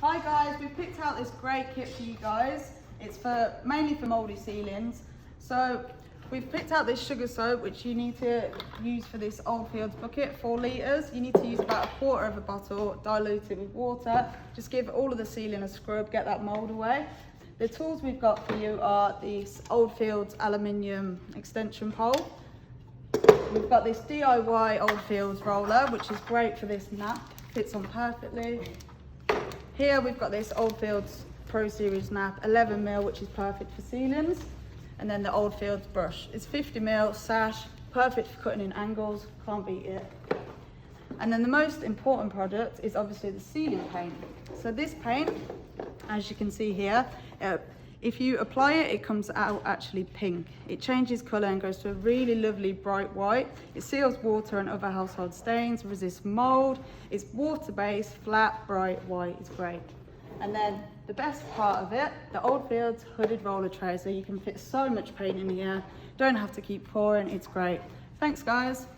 Hi guys, we've picked out this great kit for you guys. It's mainly for mouldy ceilings. So we've picked out this sugar soap, which you need to use for this Oldfields bucket, 4 litres. You need to use about 1/4 of a bottle, dilute it with water. Just give all of the ceiling a scrub, get that mould away. The tools we've got for you are this Oldfields aluminium extension pole. We've got this DIY Oldfields roller, which is great for this nap, fits on perfectly. Here we've got this Oldfields Pro Series nap, 11mm, which is perfect for ceilings. And then the Oldfields brush. It's 50mm sash, perfect for cutting in angles, can't beat it. And then the most important product is obviously the ceiling paint. So this paint, as you can see here, if you apply it, it comes out actually pink. It changes colour and goes to a really lovely bright white. It seals water and other household stains, resists mould. It's water-based, flat, bright white. It's great. And then the best part of it, the Oldfields hooded roller tray, so you can fit so much paint in here. Don't have to keep pouring. It's great. Thanks, guys.